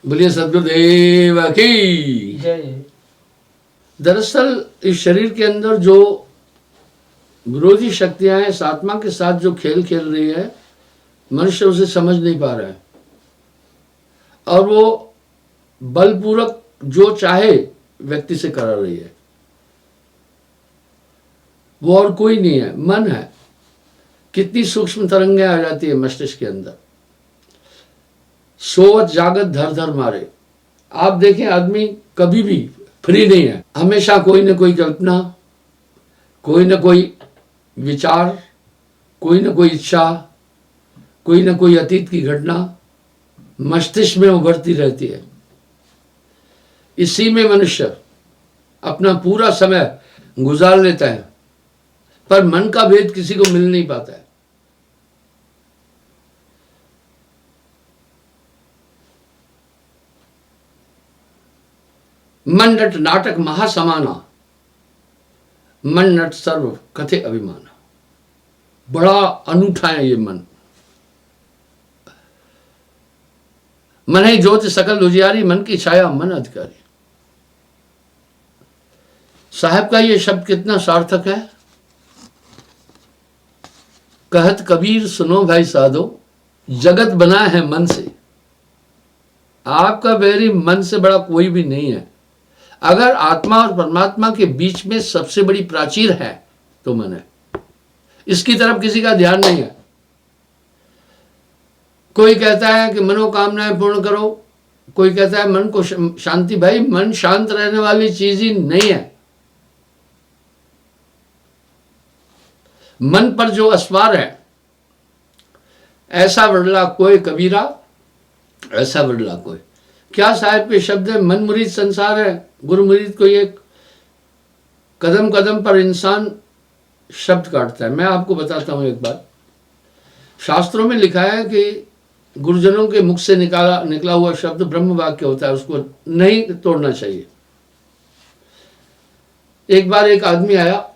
बोलिए सदगुरुदेव की जय। दरअसल इस शरीर के अंदर जो विरोधी शक्तियां हैं, इस आत्मा के साथ जो खेल खेल रही है, मनुष्य उसे समझ नहीं पा रहा है और वो बलपूर्वक जो चाहे व्यक्ति से करा रही है। वो और कोई नहीं है, मन है। कितनी सूक्ष्म तरंगें आ जाती है मस्तिष्क के अंदर। सोवत जागत धर धर मारे। आप देखें, आदमी कभी भी फ्री नहीं है। हमेशा कोई ना कोई कल्पना, कोई ना कोई विचार, कोई ना कोई इच्छा, कोई ना कोई अतीत की घटना मस्तिष्क में उभरती रहती है। इसी में मनुष्य अपना पूरा समय गुजार लेता है, पर मन का भेद किसी को मिल नहीं पाता है। मन नट नाटक महासमाना, मन नट सर्व कथे अभिमाना। बड़ा अनूठा है ये मन। मन है ज्योति सकल उजियारी, मन की छाया मन अधिकारी। साहब का ये शब्द कितना सार्थक है। कहत कबीर सुनो भाई साधो, जगत बना है मन से। आपका बैरी मन से बड़ा कोई भी नहीं है। अगर आत्मा और परमात्मा के बीच में सबसे बड़ी प्राचीर है तो मन है। इसकी तरफ किसी का ध्यान नहीं है। कोई कहता है कि मनोकामनाएं पूर्ण करो, कोई कहता है मन को शांति। भाई, मन शांत रहने वाली चीज ही नहीं है। मन पर जो अस्वार है, ऐसा वडला कोई कबीरा, ऐसा वडला कोई। क्या साहब के शब्द है, मन मुरीद संसार है। गुरु मुरीद को ये कदम कदम पर इंसान शब्द काटता है। मैं आपको बताता हूं एक बात। शास्त्रों में लिखा है कि गुरुजनों के मुख से निकला हुआ शब्द ब्रह्म वाक्य होता है, उसको नहीं तोड़ना चाहिए। एक बार एक आदमी आया,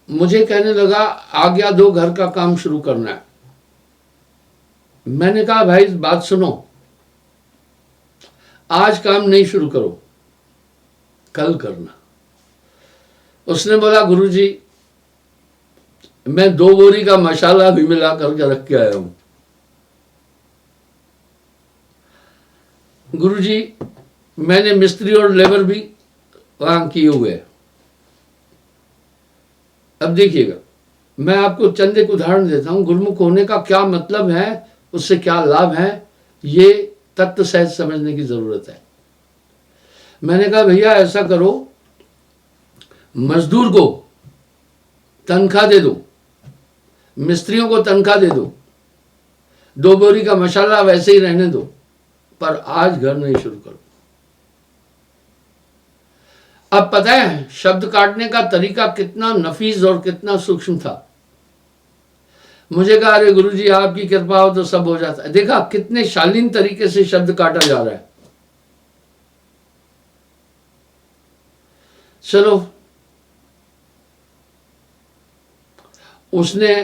मुझे कहने लगा आज्ञा दो, घर का काम शुरू करना है। मैंने कहा भाई बात सुनो, आज काम नहीं शुरू करो, कल करना। उसने बोला गुरुजी, मैं 2 बोरी का मसाला भी मिला करके रख के आया हूं। गुरुजी, मैंने मिस्त्री और लेबर भी वहां किए हुए हैं। अब देखिएगा, मैं आपको चंद एक उदाहरण देता हूं। गुरुमुख होने का क्या मतलब है, उससे क्या लाभ है, ये तत्व सहज समझने की जरूरत है। मैंने कहा भैया ऐसा करो, मजदूर को तनख्वाह दे दो, मिस्त्रियों को तनख्वाह दे दो, 2 बोरी का मसाला वैसे ही रहने दो, पर आज घर नहीं शुरू करो। अब पता है शब्द काटने का तरीका कितना नफीस और कितना सूक्ष्म था। मुझे कहा अरे गुरुजी आपकी कृपा हो तो सब हो जाता है। देखा कितने शालीन तरीके से शब्द काटा जा रहा है। चलो, उसने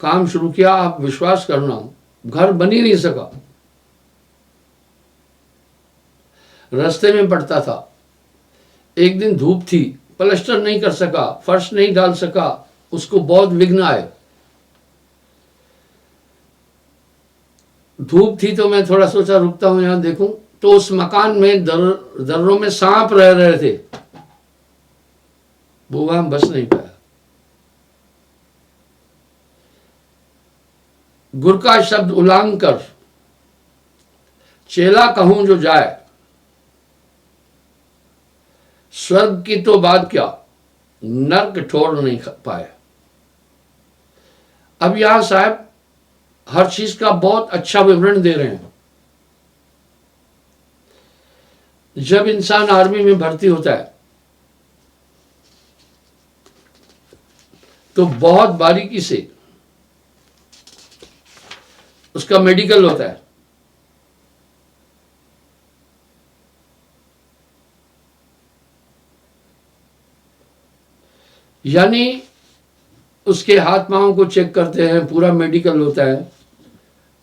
काम शुरू किया। आप विश्वास करना, घर बन ही नहीं सका। रास्ते में पड़ता था। एक दिन धूप थी, प्लास्टर नहीं कर सका, फर्श नहीं डाल सका, उसको बहुत विघ्न आए। धूप थी तो मैं थोड़ा सोचा रुकता हूं यहां देखूं, तो उस मकान में दर्रों में सांप रह रहे थे। वो वहां बस नहीं पाया। गुरु का शब्द उलांग कर, चेला कहूं जो जाए, स्वर्ग की तो बात क्या, नर्क ठोर नहीं पाए। अब यहां साहब हर चीज का बहुत अच्छा विवरण दे रहे हैं। जब इंसान आर्मी में भर्ती होता है तो बहुत बारीकी से उसका मेडिकल होता है। यानी उसके हाथ पांव को चेक करते हैं, पूरा मेडिकल होता है।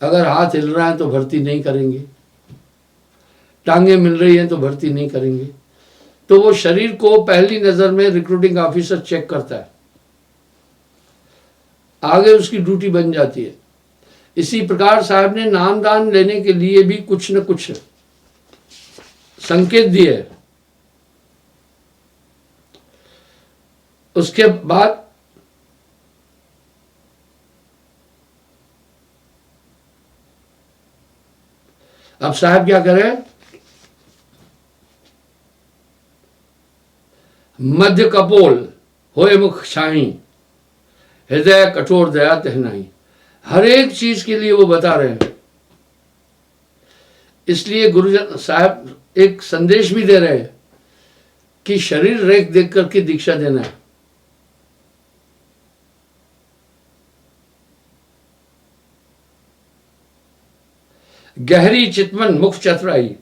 अगर हाथ हिल रहा है तो भर्ती नहीं करेंगे, टांगे मिल रही हैं तो भर्ती नहीं करेंगे। तो वो शरीर को पहली नजर में रिक्रूटिंग ऑफिसर चेक करता है, आगे उसकी ड्यूटी बन जाती है। इसी प्रकार साहब ने नाम दान लेने के लिए भी कुछ न कुछ संकेत दिए। उसके बाद अब साहब क्या करें, मध्य कपोल होए मुख छाई, हृदय कठोर दया तहनाई। हर एक चीज के लिए वो बता रहे हैं। इसलिए गुरुजन साहब एक संदेश भी दे रहे हैं कि शरीर रेख देख करके दीक्षा देना है। गहरी चितमन मुख चतुराई,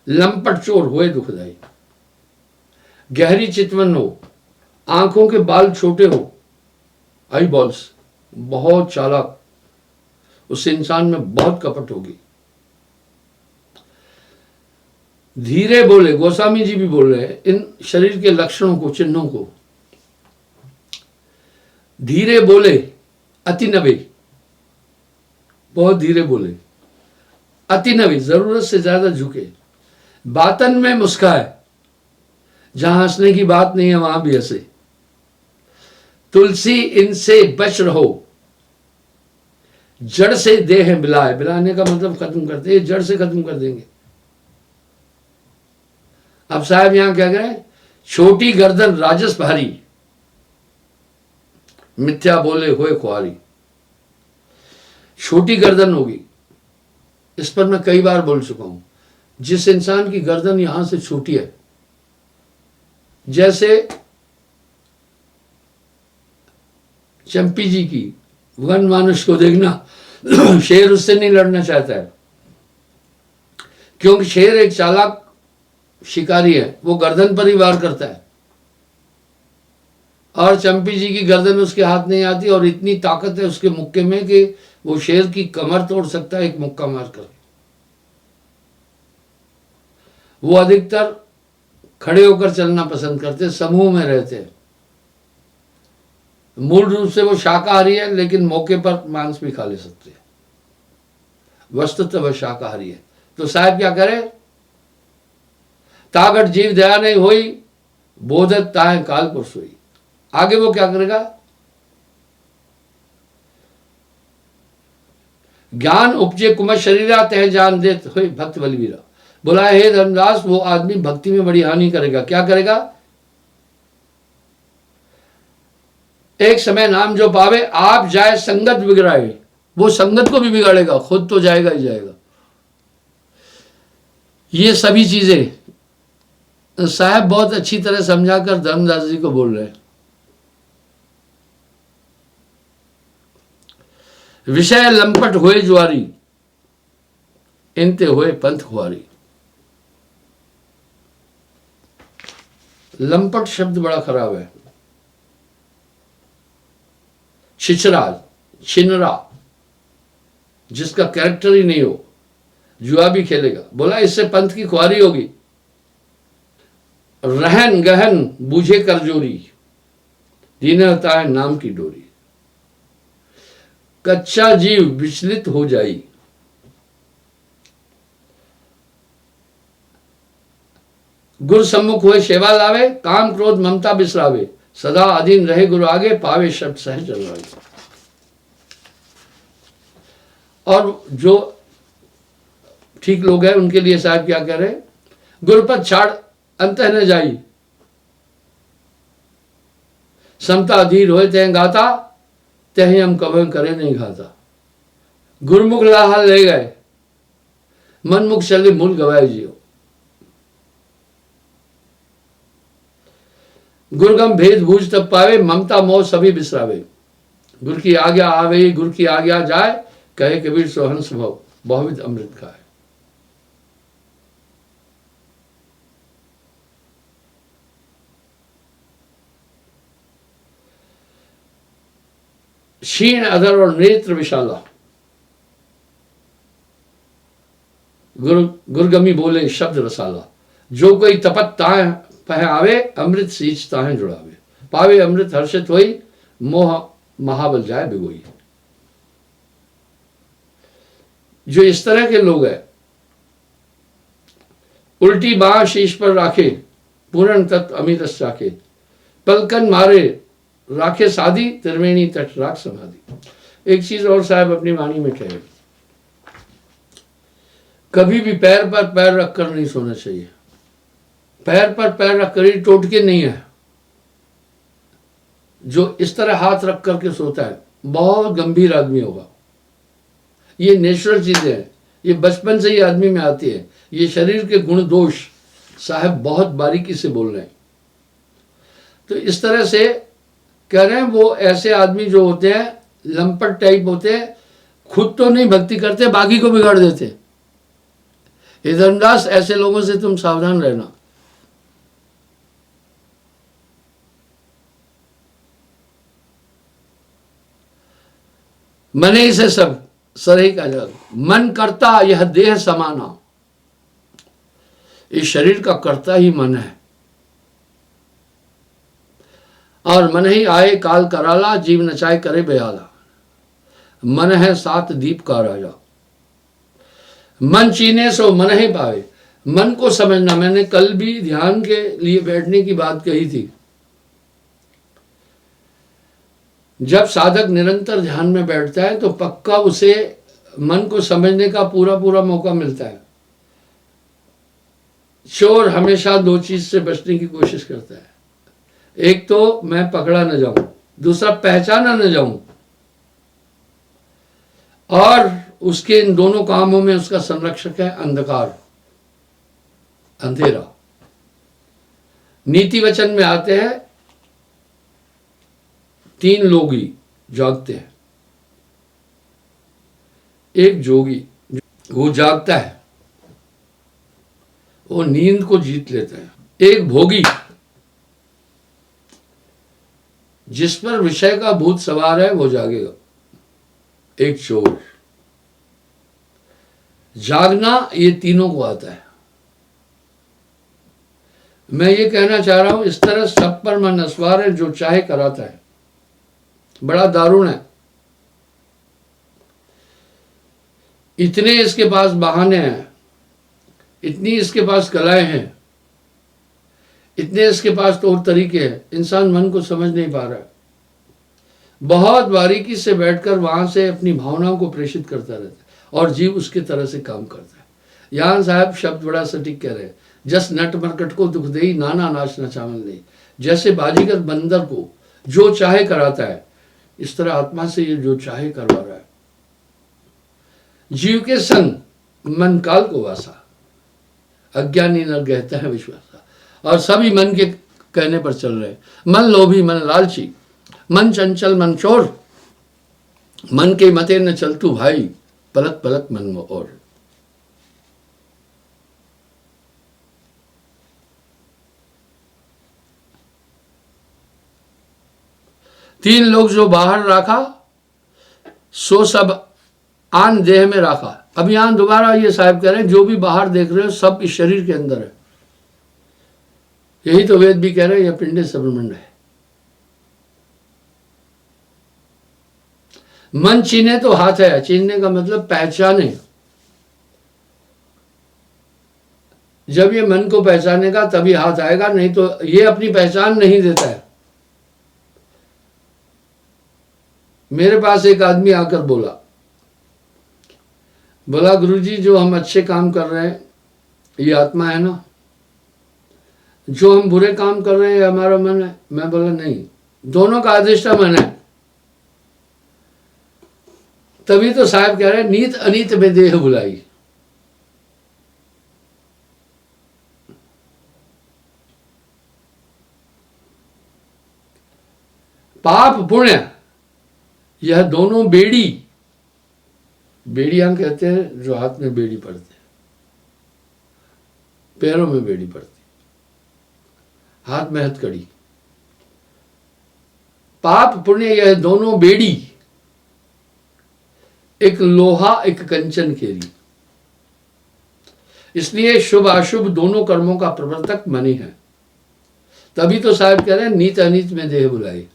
लंपट चोर हुए दुखदाई। गहरी चितमन हो, आंखों के बाल छोटे हो, आई बॉल्स, बहुत चालाक, उस इंसान में बहुत कपट होगी। धीरे बोले, गोस्वामी जी भी बोल रहे हैं इन शरीर के लक्षणों को, चिन्हों को। धीरे बोले, अति नवे, बहुत धीरे बोले, अति नवी, जरूरत से ज्यादा झुके, बातन में मुस्काए, जहां हंसने की बात नहीं है वहां भी हंसे। तुलसी इनसे बच रहो, जड़ से देह मिलाए। मिलाने का मतलब खत्म करते, जड़ से खत्म कर देंगे। अब साहब यहां क्या करें, छोटी गर्दन राजस भारी, मिथ्या बोले होए खुआरी। छोटी गर्दन होगी, इस पर मैं कई बार बोल चुका हूं। जिस इंसान की गर्दन यहां से छोटी है, जैसे चंपी जी की, वन मानुष को देखना, शेर उससे नहीं लड़ना चाहता है, क्योंकि शेर एक चालाक शिकारी है, वो गर्दन पर ही वार करता है। और चंपी जी की गर्दन उसके हाथ नहीं आती, और इतनी ताकत है उसके मुक्के में कि वो शेर की कमर तोड़ सकता है एक मुक्का मारकर। वो अधिकतर खड़े होकर चलना पसंद करते, समूह में रहते। मूल रूप से वो शाकाहारी है, लेकिन मौके पर मांस भी खा ले सकते हैं। वस्तुतः वह शाकाहारी है। तो साहब क्या करे, तागट जीव दया नहीं होई, बोधत ताए काल पर सोई। आगे वो क्या करेगा, ज्ञान उपजे कुमत शरीरा तह जान देत होई भक्त बलवीरा। बोला हे धर्मदास, वो आदमी भक्ति में बड़ी हानि करेगा। क्या करेगा, एक समय नाम जो पावे, आप जाए संगत बिगड़ाए। वो संगत को भी बिगाड़ेगा, खुद तो जाएगा ही जाएगा। ये सभी चीजें साहब बहुत अच्छी तरह समझाकर धर्मदास जी को बोल रहे हैं। विषय लंपट हुए जुआरी, इनते हुए पंथ खुआरी। लंपट शब्द बड़ा खराब है। छिछरा, छिनरा, जिसका कैरेक्टर ही नहीं हो, जुआ भी खेलेगा। बोला इससे पंथ की खुआरी होगी। रहन गहन बूझे करजोरी, दीने होता है नाम की डोरी। कच्चा जीव विचलित हो जाई, गुरु सम्मुख हुए सेवा लावे, काम क्रोध ममता बिसरावे। सदा अधीन रहे गुरु आगे, पावे शब्द सहज चलवाए। और जो ठीक लोग हैं उनके लिए साहब क्या कह रहे, गुरुपद छाड़ अंत न जाई, समता अधीर होए तह गाता, तह हम कभी करे नहीं खाता। गुरुमुख लाहा ले गए, मनमुख चले मूल गवाए जियो। गुरुगम भेद भूज तब पावे, ममता मोह सभी बिसरावे। गुरु की आज्ञा आवे, गुरु की आज्ञा जाए, कहे कबीर सो हंस भव, बहुविध अमृत खाए। क्षीण अधर और नेत्र विशाला, गुरगमी बोले शब्द रसाला, जो कोई तपत ताहे पह आवे, अमृत सींच ताहे जुड़ावे, पावे अमृत हर्षित होई, मोह महाबल जाए बिगोई। जो इस तरह के लोग हैं, उल्टी बाह शीश पर राखे, पूर्ण तत्व अमित राखे, पलकन मारे राखे साधी, त्रिवेणी तट राख समाधि। एक चीज और साहब अपनी वाणी में कहे, कभी भी पैर पर पैर रखकर नहीं सोना चाहिए। पैर पर पैर रखकर, ही टोटके नहीं है। जो इस तरह हाथ रख करके सोता है बहुत गंभीर आदमी होगा। ये नेचुरल चीजें हैं, ये बचपन से ही आदमी में आती है। ये शरीर के गुण दोष साहब बहुत बारीकी से बोल रहे हैं। तो इस तरह से कह रहे हैं, वो ऐसे आदमी जो होते हैं लंपट टाइप होते हैं, खुद तो नहीं भक्ति करते, बाकी को बिगाड़ देते। हे धर्मदास, ऐसे लोगों से तुम सावधान रहना। मने ही से सब सरही का जग, मन करता यह देह समाना। इस शरीर का कर्ता ही मन है, और मन ही आए काल कराला, जीव नचाए करे बयाला। मन है सात दीप का राजा, मन चीने सो मन ही पावे। मन को समझना, मैंने कल भी ध्यान के लिए बैठने की बात कही थी। जब साधक निरंतर ध्यान में बैठता है तो पक्का उसे मन को समझने का पूरा पूरा मौका मिलता है। चोर हमेशा दो चीज से बचने की कोशिश करता है, एक तो मैं पकड़ा न जाऊं, दूसरा पहचाना न जाऊं। और उसके इन दोनों कामों में उसका संरक्षक है अंधकार, अंधेरा। नीति वचन में आते हैं, तीन लोग ही जागते हैं। एक जोगी, वो जागता है, वो नींद को जीत लेता है। एक भोगी, जिस पर विषय का भूत सवार है वो जागेगा। एक चोर। जागना ये तीनों को आता है। मैं ये कहना चाह रहा हूं, इस तरह सब पर मन असवार है, जो चाहे कराता है। बड़ा दारुण है। इतने इसके पास बहाने हैं, इतनी इसके पास कलाएं हैं, इतने इसके पास तौर तरीके हैं, इंसान मन को समझ नहीं पा रहा है। बहुत बारीकी से बैठकर वहां से अपनी भावनाओं को प्रेषित करता रहता है और जीव उसके तरह से काम करता है। यहां साहब शब्द बड़ा सटीक कह रहे हैं, जस नट मरकट को दुख देई, नाना नाच नचावन नहीं। जैसे बाजीगर बंदर को जो चाहे कराता है, इस तरह आत्मा से ये जो चाहे करवा रहा है। जीव के संग मन काल को वासा, अज्ञानी नर कहता है विश्वासा। और सभी मन के कहने पर चल रहे हैं। मन लोभी, मन लालची, मन चंचल, मन चोर, मन के मते न चलतू भाई, पलक पलक मन में और। तीन लोग जो बाहर राखा, सो सब आन देह में राखा। अब यहां दोबारा ये साहब कह रहे हैं, जो भी बाहर देख रहे हो सब इस शरीर के अंदर है। यही तो वेद भी कह रहे हैं, यह पिंडे सबरमंड है। मन चीने तो हाथ है, चीनने का मतलब पहचाने। जब ये मन को पहचानेगा तभी हाथ आएगा, नहीं तो ये अपनी पहचान नहीं देता है। मेरे पास एक आदमी आकर बोला गुरुजी, जो हम अच्छे काम कर रहे हैं ये आत्मा है ना, जो हम बुरे काम कर रहे हैं हमारा मन है। मैं बोला नहीं, दोनों का अधिष्ठा मन है। तभी तो साहब कह रहे हैं, नीत अनीत में देह बुलाई। पाप पुण्य यह दोनों बेड़ी, बेड़ियां कहते हैं जो हाथ में बेड़ी पड़ती है, पैरों में बेड़ी पड़ती, हाथ में हथकड़ी। पाप पुण्य यह दोनों बेड़ी, एक लोहा एक कंचन केरी। इसलिए शुभ अशुभ दोनों कर्मों का प्रवर्तक मन ही है। तभी तो साहब कह रहे हैं नीत अनीत में देह बुलाई।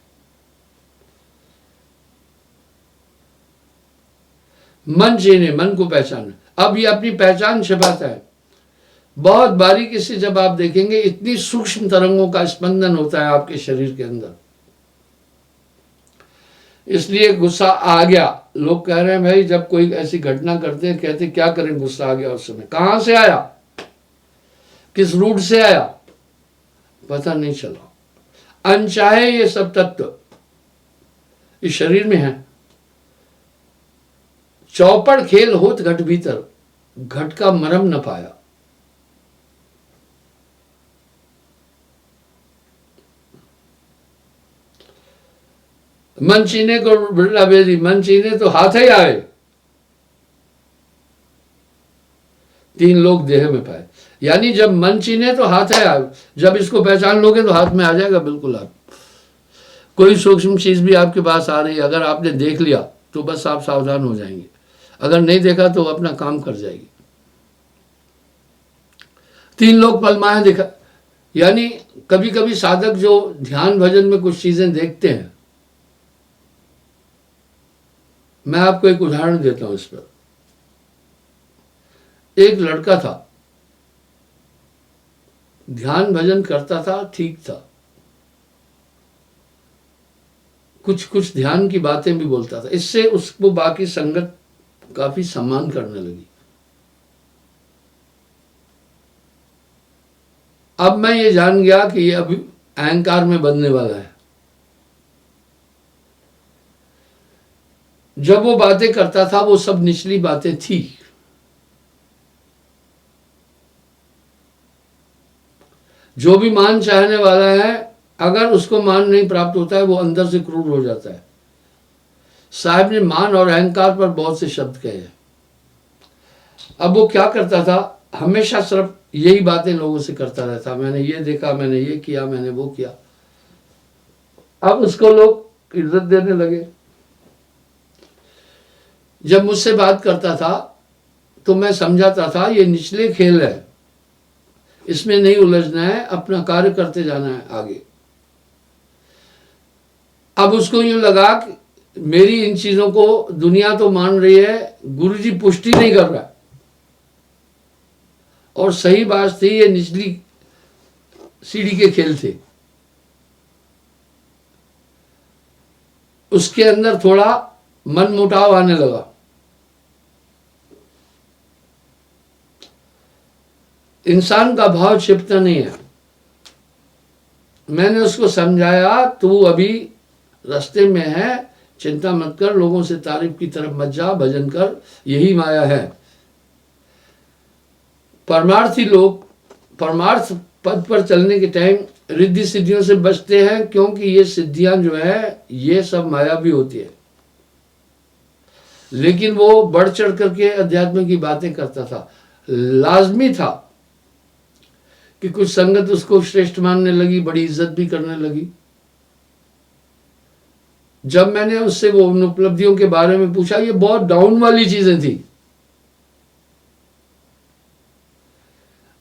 मन चीने, मन को पहचान। अब ये अपनी पहचान छिपाता है। बहुत बारीकी से जब आप देखेंगे इतनी सूक्ष्म तरंगों का स्पंदन होता है आपके शरीर के अंदर। इसलिए गुस्सा आ गया, लोग कह रहे हैं भाई जब कोई ऐसी घटना करते हैं कहते क्या करें, गुस्सा आ गया उस समय, कहां से आया, किस रूट से आया, पता नहीं चला। अनचाहे ये सब तत्व इस शरीर में है। चौपड़ खेल होत घट भीतर, घट का मरम न पाया। मन चीने को बिरला बेदी, मन चीने तो हाथ ही आए, तीन लोग देह में पाए। यानी जब मन चीने तो हाथ है आए, जब इसको पहचान लोगे तो हाथ में आ जाएगा बिल्कुल। आप कोई सूक्ष्म चीज भी आपके पास आ रही है, अगर आपने देख लिया तो बस आप सावधान हो जाएंगे, अगर नहीं देखा तो अपना काम कर जाएगी। तीन लोग पलमाएं दिखा, यानी कभी कभी साधक जो ध्यान भजन में कुछ चीजें देखते हैं, मैं आपको एक उदाहरण देता हूं इस पर। एक लड़का था, ध्यान भजन करता था, ठीक था, कुछ कुछ ध्यान की बातें भी बोलता था, इससे उसको बाकी संगत काफी सम्मान करने लगी। अब मैं ये जान गया कि ये अभी अहंकार में बदलने वाला है। जब वो बातें करता था वो सब निचली बातें थी। जो भी मान चाहने वाला है, अगर उसको मान नहीं प्राप्त होता है वो अंदर से क्रूर हो जाता है। साहब ने मान और अहंकार पर बहुत से शब्द कहे हैं। अब वो क्या करता था, हमेशा सिर्फ यही बातें लोगों से करता रहता, मैंने ये देखा, मैंने ये किया, मैंने वो किया। अब उसको लोग इज्जत देने लगे। जब मुझसे बात करता था तो मैं समझाता था ये निचले खेल है, इसमें नहीं उलझना है, अपना कार्य करते जाना है आगे। अब उसको यूं लगा कि मेरी इन चीजों को दुनिया तो मान रही है, गुरुजी पुष्टि नहीं कर रहा है। और सही बात थी, ये निचली सीढ़ी के खेल थे। उसके अंदर थोड़ा मन मुटाव आने लगा। इंसान का भाव छिपता नहीं है। मैंने उसको समझाया, तू अभी रास्ते में है, चिंता मत कर, लोगों से तारीफ की तरफ मत जा, भजन कर, यही माया है। परमार्थी लोग परमार्थ पद पर चलने के टाइम रिद्धि सिद्धियों से बचते हैं, क्योंकि ये सिद्धियां जो है ये सब माया भी होती है। लेकिन वो बढ़ चढ़ करके अध्यात्म की बातें करता था। लाजमी था कि कुछ संगत उसको श्रेष्ठ मानने लगी, बड़ी इज्जत भी करने लगी। जब मैंने उससे वो उन उपलब्धियों के बारे में पूछा, ये बहुत डाउन वाली चीजें थी।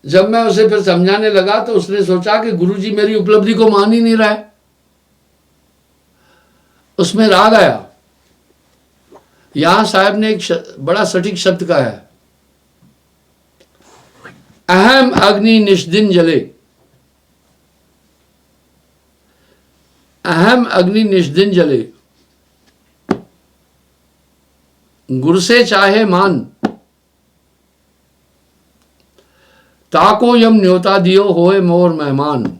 जब मैं उसे फिर समझाने लगा तो उसने सोचा कि गुरुजी मेरी उपलब्धि को मान ही नहीं रहा है। उसमें राग आया। यहां साहब ने एक बड़ा सटीक शब्द कहा है, अहम अग्नि निष्दिन जले। अहम अग्नि निष्दिन जले, गुर से चाहे मान, ताको यम न्योता दियो होए मोर मेहमान।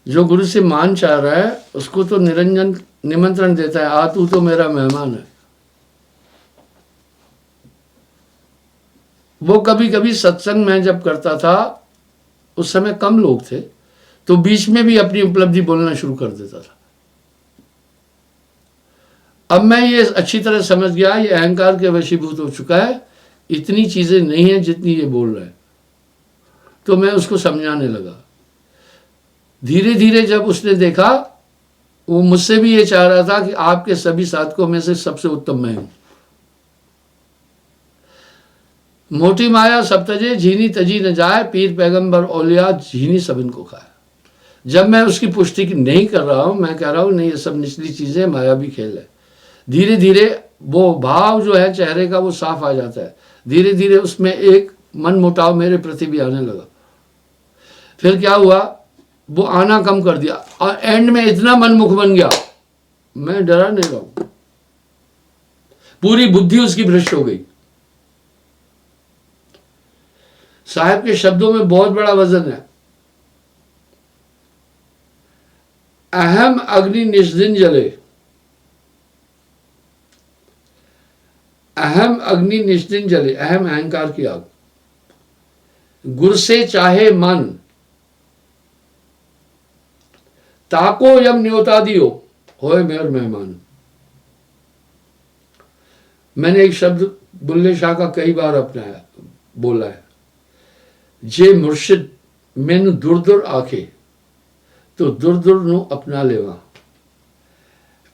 जो गुरु से मान चाह रहा है उसको तो निरंजन निमंत्रण देता है, आ तू तो मेरा मेहमान है। वो कभी कभी सत्संग में जब करता था, उस समय कम लोग थे, तो बीच में भी अपनी उपलब्धि बोलना शुरू कर देता था। अब मैं ये अच्छी तरह समझ गया, ये अहंकार के वशीभूत हो चुका है, इतनी चीजें नहीं है जितनी ये बोल रहा है। तो मैं उसको समझाने लगा। धीरे धीरे जब उसने देखा, वो मुझसे भी ये चाह रहा था कि आपके सभी साधकों में से सबसे उत्तम मैं हूं। मोटी माया सब तजे, झीनी तजी न जाए, पीर पैगंबर औलिया झीनी सब इनको खाए। जब मैं उसकी पुष्टि नहीं कर रहा हूं, मैं कह रहा हूं नहीं ये सब निचली चीजें मायावी खेल है, धीरे धीरे वो भाव जो है चेहरे का वो साफ आ जाता है। धीरे धीरे उसमें एक मन मुटाव मेरे प्रति भी आने लगा। फिर क्या हुआ, वो आना कम कर दिया और एंड में इतना मनमुख बन गया, मैं डरा नहीं रहा हूं। पूरी बुद्धि उसकी भ्रष्ट हो गई। साहब के शब्दों में बहुत बड़ा वजन है। अहम अग्नि निष्दिन जले, अहम अग्नि निष्दिन जले, अहम अहंकार की आग। गुर से चाहे मन, ताको यम न्योता दियो, होए मेर मेहमान। मैंने एक शब्द बुल्ले शाह का कई बार अपनाया, बोला है, जे मुर्शिद मैनू दूर दूर आके तो दूर दूर नू अपना लेवा,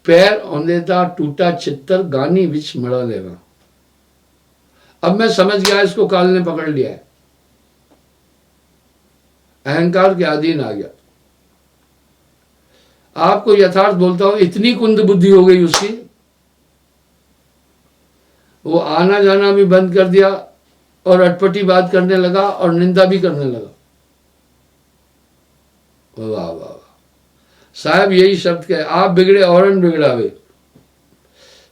पैर औंदे दा टूटा चित्तर गानी विच मड़ा लेवा। अब मैं समझ गया इसको काल ने पकड़ लिया है, अहंकार के अधीन आ गया। आपको यथार्थ बोलता हूं, इतनी कुंद बुद्धि हो गई उसकी, वो आना जाना भी बंद कर दिया और अटपटी बात करने लगा और निंदा भी करने लगा। वाह वाह वाह साहब, यही शब्द कहे, आप बिगड़े और बिगड़ावे।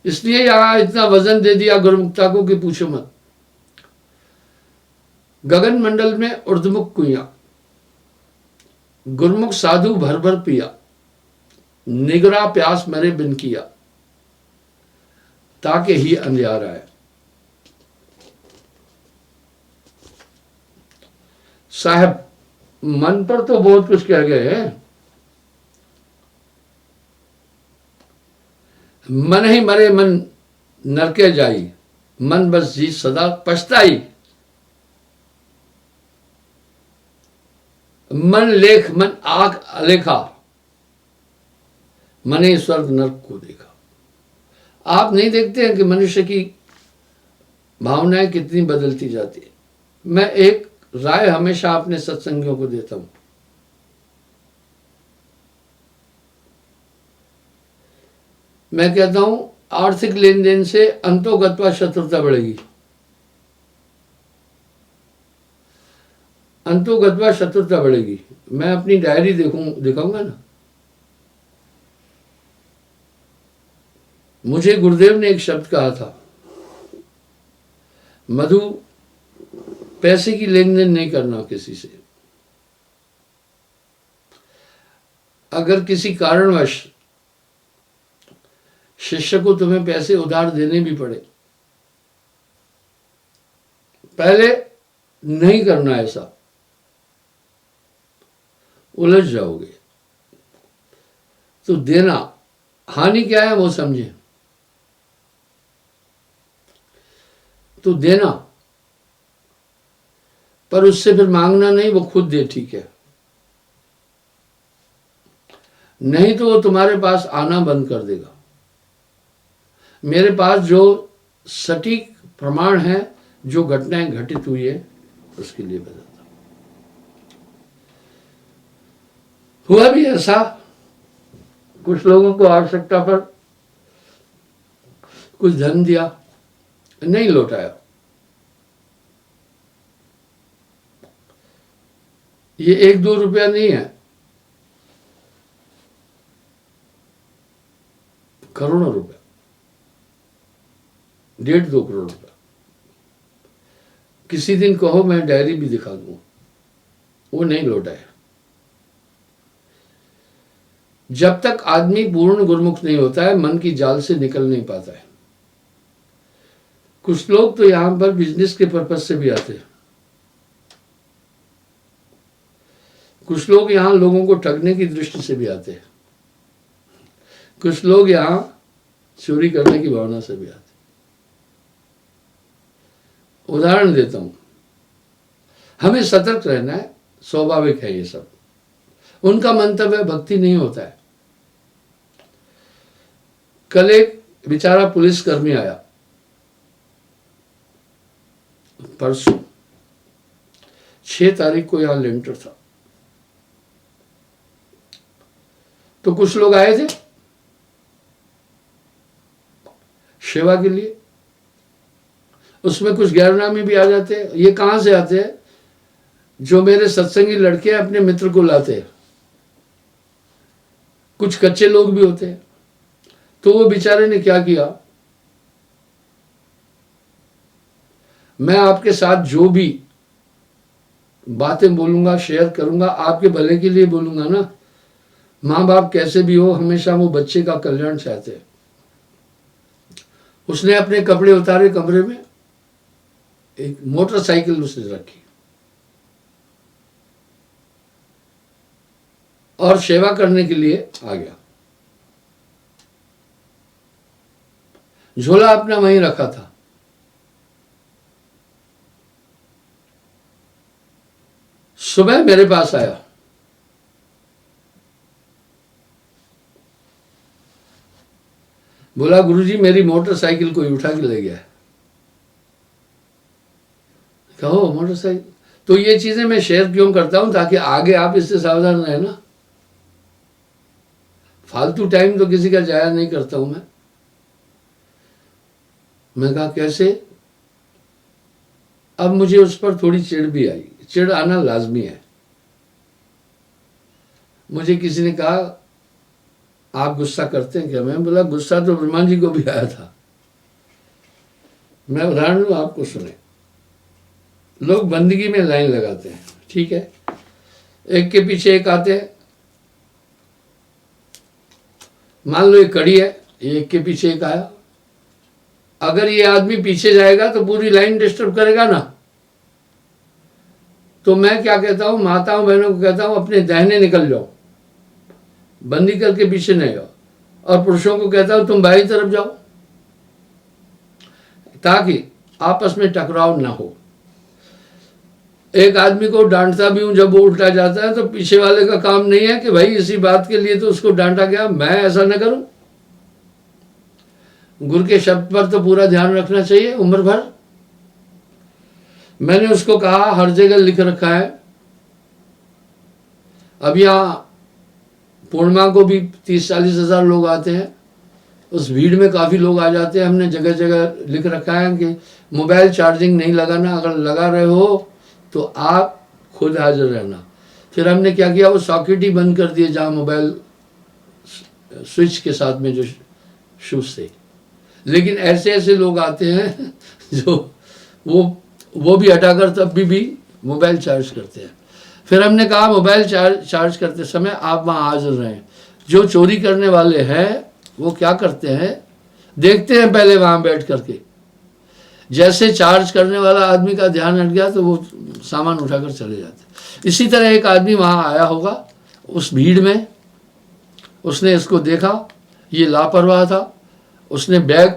इसलिए यहां इतना वजन दे दिया गुरुमुक्ता को कि पूछो मत। गगन मंडल में उर्दमुख कुइया, गुरमुख साधु भर भर पिया, निगरा प्यास मरे बिन किया, ताके ही अंधियारा है। साहब मन पर तो बहुत कुछ कह गए हैं। मन ही मरे मन नरके जाई, मन बस जी सदा पछताई। मन लेख मन आग अलेखा, मने स्वर्ग नरक को देखा। आप नहीं देखते हैं कि मनुष्य की भावनाएं कितनी बदलती जाती है। मैं एक राय हमेशा अपने सत्संगियों को देता हूं, मैं कहता हूं आर्थिक लेन देन से अंतोगत्वा शत्रुता बढ़ेगी, अंतोगत्वा शत्रुता बढ़ेगी। मैं अपनी डायरी दिखाऊंगा ना, मुझे गुरुदेव ने एक शब्द कहा था, मधु पैसे की लेन देन नहीं करना किसी से। अगर किसी कारणवश शिष्य को तुम्हें पैसे उधार देने भी पड़े, पहले नहीं करना, ऐसा उलझ जाओगे। तो देना, हानि क्या है वो समझे, तो देना, पर उससे फिर मांगना नहीं, वो खुद दे, ठीक है। नहीं तो वो तुम्हारे पास आना बंद कर देगा। मेरे पास जो सटीक प्रमाण है, जो घटनाएं घटित हुई है, उसके लिए बताता हुआ भी ऐसा। कुछ लोगों को आवश्यकता पर कुछ धन दिया, नहीं लौटाया। ये 1-2 रुपया नहीं है, करोड़ों रुपया, 1.5-2 करोड़ रुपया। किसी दिन कहो मैं डायरी भी दिखा दूं, वो नहीं लौटाया। जब तक आदमी पूर्ण गुरुमुख नहीं होता है, मन की जाल से निकल नहीं पाता है। कुछ लोग तो यहां पर बिजनेस के पर्पज से भी आते हैं, कुछ लोग यहां लोगों को ठगने की दृष्टि से भी आते हैं, कुछ लोग यहां चोरी करने की भावना से भी आते हैं। उदाहरण देता हूं, हमें सतर्क रहना है, स्वाभाविक है ये सब। उनका मंतव्य भक्ति नहीं होता है। कल एक बेचारा पुलिसकर्मी आया, परसों 6 तारीख को यहाँ लेंटर था, तो कुछ लोग आए थे सेवा के लिए। उसमें कुछ गैरनामी भी आ जाते हैं। ये कहाँ से आते हैं? जो मेरे सत्संगी लड़के अपने मित्र को लाते हैं। कुछ कच्चे लोग भी होते हैं। तो वो बेचारे ने क्या किया, मैं आपके साथ जो भी बातें बोलूंगा, शेयर करूंगा, आपके भले के लिए बोलूंगा ना। माँ बाप कैसे भी हो, हमेशा वो बच्चे का कल्याण चाहते हैं। उसने अपने कपड़े उतारे, कमरे में एक मोटरसाइकिल उसने रखी और सेवा करने के लिए आ गया। झोला अपना वहीं रखा था। सुबह मेरे पास आया, बोला गुरुजी मेरी मोटरसाइकिल कोई उठा के ले गया है। कहो मोटरसाइकिल, तो ये चीजें मैं शेयर क्यों करता हूं, ताकि आगे आप इससे सावधान रहे ना। फालतू टाइम तो किसी का जाया नहीं करता हूं मैं कहा कैसे। अब मुझे उस पर थोड़ी चिढ़ भी आई। चिढ़ आना लाजमी है। मुझे किसी ने कहा आप गुस्सा करते हैं क्या? मैं बोला गुस्सा तो ब्रह्मा जी को भी आया था। मैं उदाहरण दूं आपको, सुने। लोग बंदगी में लाइन लगाते हैं, ठीक है, एक के पीछे एक आते हैं। मान लो एक कड़ी है, एक के पीछे एक आया। अगर ये आदमी पीछे जाएगा तो पूरी लाइन डिस्टर्ब करेगा ना। तो मैं क्या कहता हूं, माताओं बहनों को कहता हूं अपने दाहिने निकल जाओ, बंदी करके पीछे नहीं जाओ। और पुरुषों को कहता हूं तुम बाईं तरफ जाओ, ताकि आपस में टकराव ना हो। एक आदमी को डांटता भी हूं जब वो उल्टा जाता है, तो पीछे वाले का काम नहीं है कि भाई इसी बात के लिए तो उसको डांटा गया, मैं ऐसा न करूं। गुरु के शब्द पर तो पूरा ध्यान रखना चाहिए उम्र भर। मैंने उसको कहा हर जगह लिख रखा है। अब यहाँ पूर्णिमा को भी 30-40 हजार लोग आते हैं। उस भीड़ में काफी लोग आ जाते हैं। हमने जगह जगह लिख रखा है कि मोबाइल चार्जिंग नहीं लगाना, अगर लगा रहे हो तो आप खुद हाजिर रहना। फिर हमने क्या किया, वो सॉकेट ही बंद कर दिए जहाँ मोबाइल स्विच के साथ में जो शूज थे। लेकिन ऐसे ऐसे लोग आते हैं जो वो भी हटाकर तब भी मोबाइल चार्ज करते हैं। फिर हमने कहा मोबाइल चार्ज करते समय आप वहाँ हाजिर रहें। जो चोरी करने वाले हैं वो क्या करते हैं, देखते हैं पहले वहाँ बैठ करके। जैसे चार्ज करने वाला आदमी का ध्यान हट गया तो वो सामान उठाकर चले जाते। इसी तरह एक आदमी वहाँ आया होगा उस भीड़ में, उसने इसको देखा, ये लापरवाह था। उसने बैग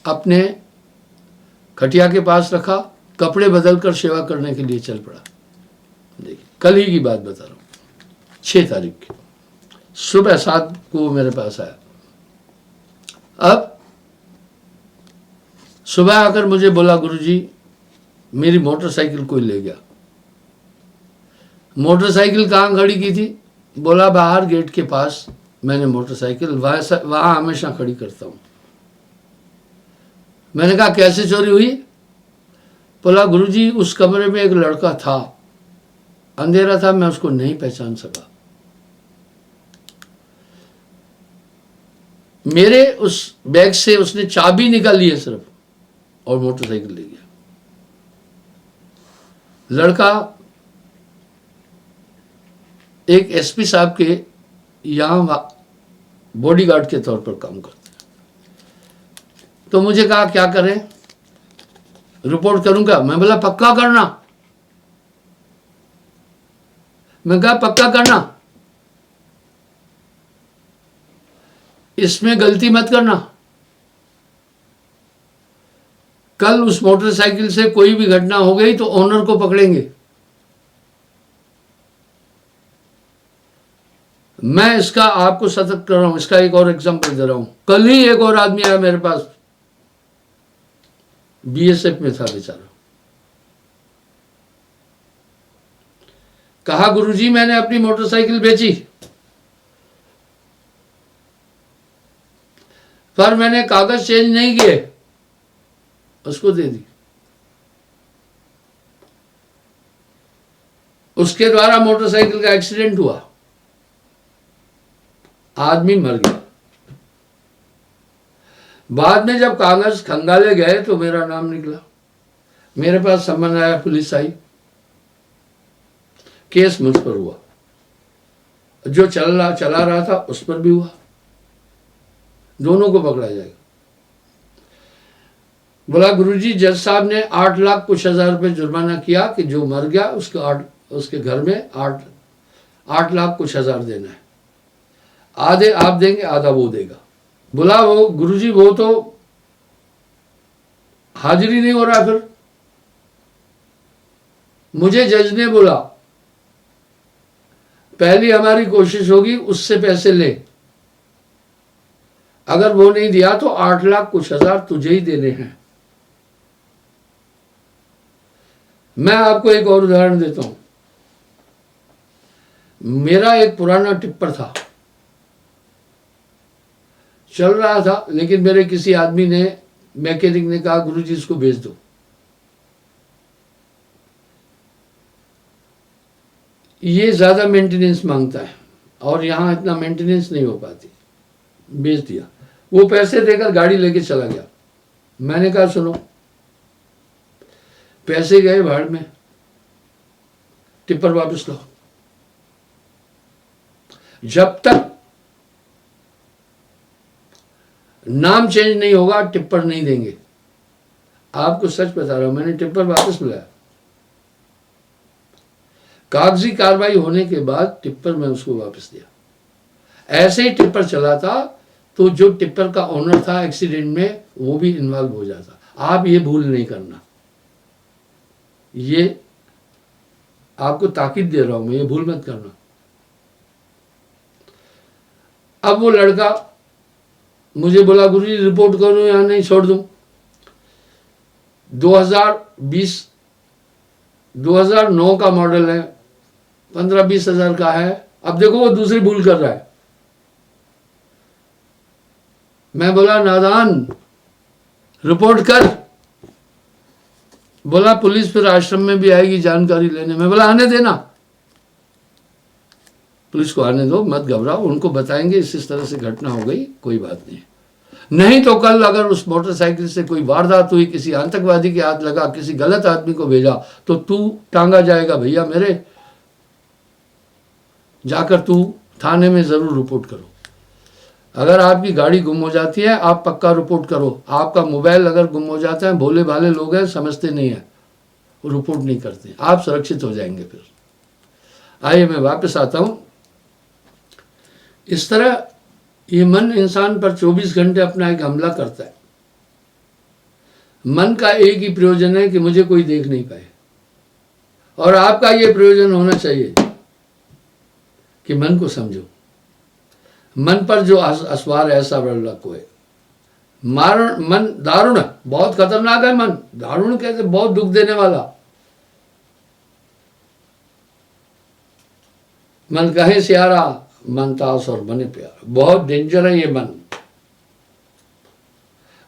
अपने खटिया के पास रखा, कपड़े बदलकर सेवा करने के लिए चल पड़ा। देखिए कल ही की बात बता रहा हूँ, 6 तारीख की सुबह 7 को मेरे पास आया। अब सुबह आकर मुझे बोला गुरुजी मेरी मोटरसाइकिल कोई ले गया। मोटरसाइकिल कहाँ खड़ी की थी? बोला बाहर गेट के पास मैंने मोटरसाइकिल वहां हमेशा खड़ी करता हूं। मैंने कहा कैसे चोरी हुई? बोला गुरुजी उस कमरे में एक लड़का था, अंधेरा था, मैं उसको नहीं पहचान सका। मेरे उस बैग से उसने चाबी निकाली है सिर्फ और मोटरसाइकिल ले गया। लड़का एक एसपी साहब के यहां बॉडीगार्ड के तौर पर काम करते हैं। तो मुझे कहा क्या करें, रिपोर्ट करूंगा? मैं बोला पक्का करना। मैं कहा पक्का करना, इसमें गलती मत करना। कल उस मोटरसाइकिल से कोई भी घटना हो गई तो ओनर को पकड़ेंगे। मैं इसका आपको सतर्क कर रहा हूं। इसका एक और एग्जांपल दे रहा हूं। कल ही एक और आदमी आया मेरे पास, बीएसएफ में था बेचारा, कहा गुरुजी मैंने अपनी मोटरसाइकिल बेची, पर मैंने कागज चेंज नहीं किए, उसको दे दी। उसके द्वारा मोटरसाइकिल का एक्सीडेंट हुआ, आदमी मर गया। बाद में जब कागज खंगाले गए तो मेरा नाम निकला, मेरे पास सम्मन आया, पुलिस आई, केस मुझ पर हुआ, जो चला रहा था उस पर भी हुआ, दोनों को पकड़ा जाएगा। बोला गुरुजी जज साहब ने 8 लाख कुछ हजार रुपए जुर्माना किया कि जो मर गया उसके घर में 8 लाख कुछ हजार देना है, आधे आप देंगे आधा वो देगा। बोला वो गुरुजी वो तो हाजिरी नहीं हो रहा। फिर मुझे जज ने बोला पहली हमारी कोशिश होगी उससे पैसे ले, अगर वो नहीं दिया तो 8 लाख कुछ हजार तुझे ही देने हैं। मैं आपको एक और उदाहरण देता हूं। मेरा एक पुराना टिप्पर था, चल रहा था, लेकिन मेरे किसी आदमी ने, मैकेनिक ने कहा गुरुजी इसको बेच दो। ये ज्यादा मेंटेनेंस मांगता है और यहां इतना मेंटेनेंस नहीं हो पाती, बेच दिया। वो पैसे देकर गाड़ी लेके चला गया। मैंने कहा सुनो, पैसे गए भाड़ में, टिप्पर वापस लो। जब तक नाम चेंज नहीं होगा टिप्पर नहीं देंगे। आपको सच बता रहा हूं, मैंने टिप्पर वापस बुलाया। कागजी कार्रवाई होने के बाद टिप्पर मैं उसको वापस दिया। ऐसे ही टिप्पर चला था तो जो टिप्पर का ओनर था एक्सीडेंट में वो भी इन्वॉल्व हो जाता। आप ये भूल नहीं करना, ये आपको ताकीद दे रहा हूं मैं, ये भूल मत करना। अब वो लड़का मुझे बोला गुरुजी रिपोर्ट करूं या नहीं छोड़ दूं। 2009 का मॉडल है, 15-20 हजार का है। अब देखो वो दूसरी भूल कर रहा है। मैं बोला नादान रिपोर्ट कर। बोला पुलिस फिर आश्रम में भी आएगी जानकारी लेने। मैं बोला आने देना, पुलिस को आने दो, मत घबराओ, उनको बताएंगे इस तरह से घटना हो गई, कोई बात नहीं। नहीं तो कल अगर उस मोटरसाइकिल से कोई वारदात हुई, किसी आतंकवादी के हाथ लगा, किसी गलत आदमी को भेजा तो तू टांगा जाएगा भैया मेरे। जाकर तू थाने में जरूर रिपोर्ट करो। अगर आपकी गाड़ी गुम हो जाती है आप पक्का रिपोर्ट करो। आपका मोबाइल अगर गुम हो जाता है, भोले भाले लोग हैं, समझते नहीं है, वो रिपोर्ट नहीं करते, आप सुरक्षित हो जाएंगे। फिर आइए मैं वापस आता हूं। इस तरह ये मन इंसान पर 24 घंटे अपना एक हमला करता है। मन का एक ही प्रयोजन है कि मुझे कोई देख नहीं पाए, और आपका ये प्रयोजन होना चाहिए कि मन को समझो। मन पर जो असवार ऐसा बड़ा कोई मन दारुण, बहुत खतरनाक है मन। दारुण कहते बहुत दुख देने वाला। मन कहे सियारा, मन तास और बने प्यारा। बहुत डेंजर है ये मन।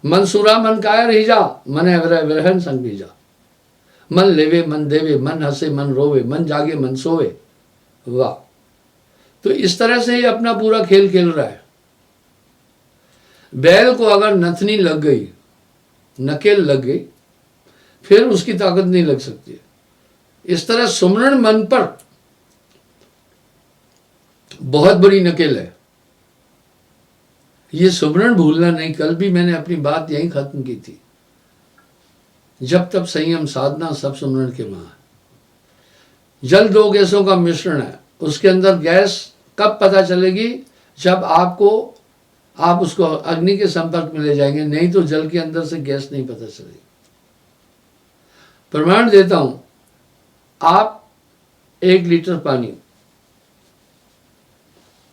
मन सुरा मन कायर हिजा, मन है विरहन संग बीजा। मन लेवे मन देवे, मन हंसे मन रोवे, मन जागे मन सोवे। वाह। तो इस तरह से ही अपना पूरा खेल खेल रहा है। बैल को अगर नथनी लग गई, नकेल लग गई, फिर उसकी ताकत नहीं लग सकती। इस तरह सुमरण मन पर बहुत बड़ी नकेल है। ये सुमरण भूलना नहीं। कल भी मैंने अपनी बात यहीं खत्म की थी। जब तब संयम साधना सब सुमरण के मां। जल 2 गैसों का मिश्रण है, उसके अंदर गैस कब पता चलेगी? जब आप उसको अग्नि के संपर्क में ले जाएंगे, नहीं तो जल के अंदर से गैस नहीं पता चलेगी। प्रमाण देता हूं, आप 1 लीटर पानी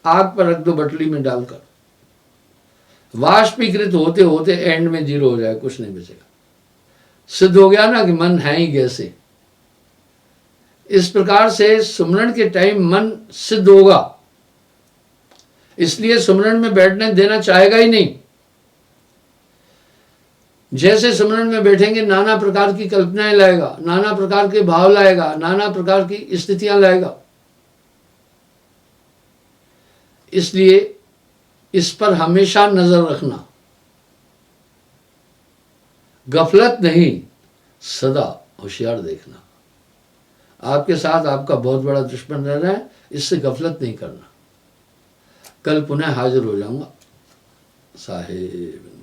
आग पर रख दो बटली में डालकर, वाष्पीकृत होते होते एंड में 0 हो जाए, कुछ नहीं बचेगा। सिद्ध हो गया ना कि मन है ही गैसे। इस प्रकार से सुमरन के टाइम मन सिद्ध होगा, इसलिए सुमरन में बैठने देना चाहेगा ही नहीं। जैसे सुमरन में बैठेंगे नाना प्रकार की कल्पनाएं लाएगा, नाना प्रकार के भाव लाएगा, नाना प्रकार की स्थितियां लाएगा। इसलिए इस पर हमेशा नजर रखना, गफलत नहीं, सदा होशियार देखना। आपके साथ आपका बहुत बड़ा दुश्मन रह रहा है, इससे गफलत नहीं करना। कल पुनः हाजिर हो जाऊंगा साहेब।